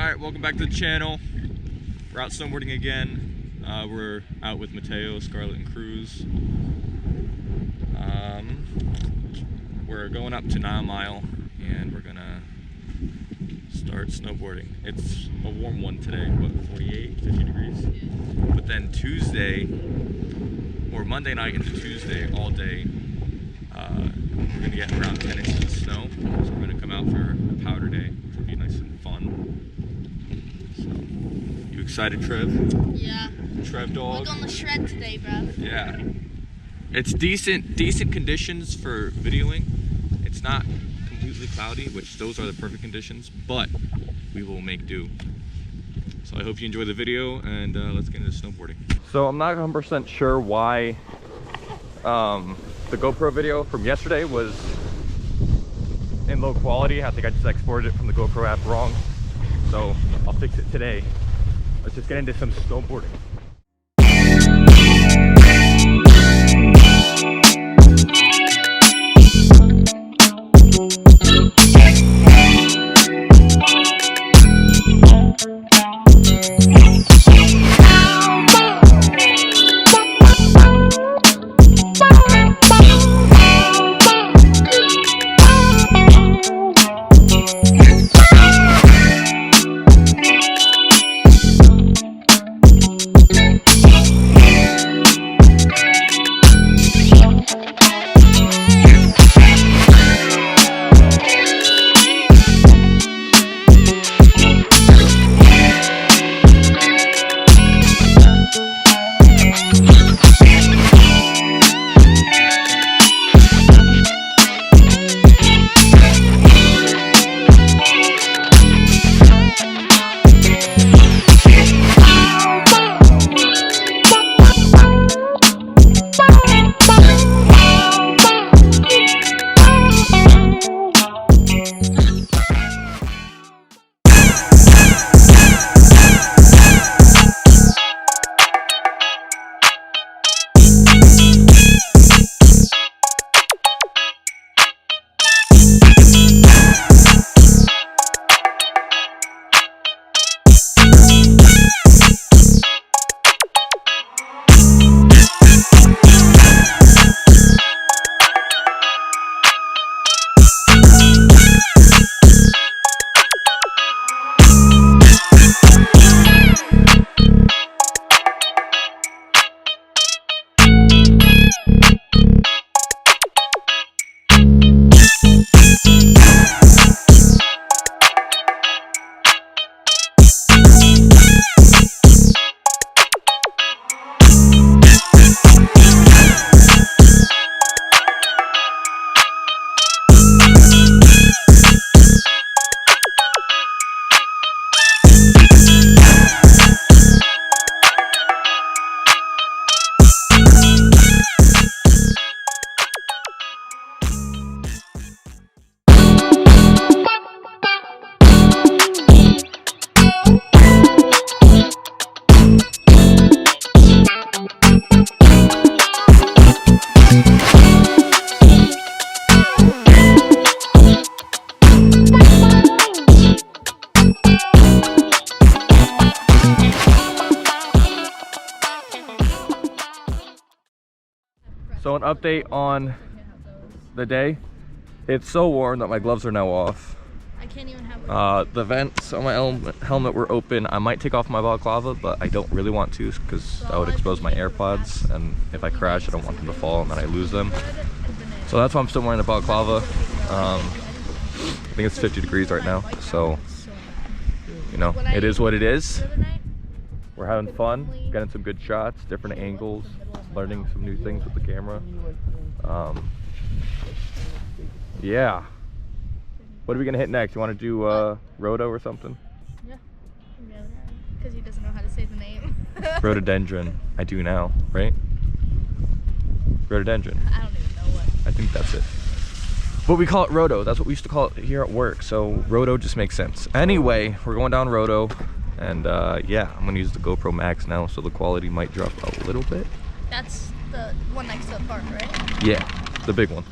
Alright, welcome back to the channel. We're out snowboarding again. We're out with Mateo, Scarlett, and Cruz. We're going up to 9 Mile and we're gonna start snowboarding. It's a warm one today, what, 48, 50 degrees? But then Tuesday, or Monday night into Tuesday, all day, we're gonna get around 10 inches of snow. So we're gonna come out for a powder day, which will be nice and fun. So, you excited, Trev? Yeah. Trev dog? We're going to shred today, bro. Yeah. It's decent conditions for videoing. It's not completely cloudy, which those are the perfect conditions, but we will make do. So I hope you enjoy the video, and let's get into snowboarding. So I'm not 100% sure why the GoPro video from yesterday was in low quality. I think I just exported it from the GoPro app wrong. So I'll fix it today. Let's just get into some snowboarding. So an update on the day. It's so warm that my gloves are now off. I can't even have the vents on my helmet were open. I might take off my balaclava, but I don't really want to because that would expose my AirPods, and if I crash I don't want them to fall and then I lose them. So that's why I'm still wearing the balaclava. I think it's 50 degrees right now, so you know, it is what it is. We're having fun, getting some good shots, different angles, learning some new things with the camera. Yeah. What are we gonna hit next? You want to do Rhodo or something? Yeah. Because he doesn't know how to say the name. Rhododendron. I do now, right? Rhododendron. I don't even know what. I think that's it. But we call it Rhodo. That's what we used to call it here at work. So Rhodo just makes sense. Anyway, we're going down Rhodo. And yeah, I'm gonna use the GoPro Max now, so the quality might drop a little bit. That's the one next to the park, right? Yeah, the big one.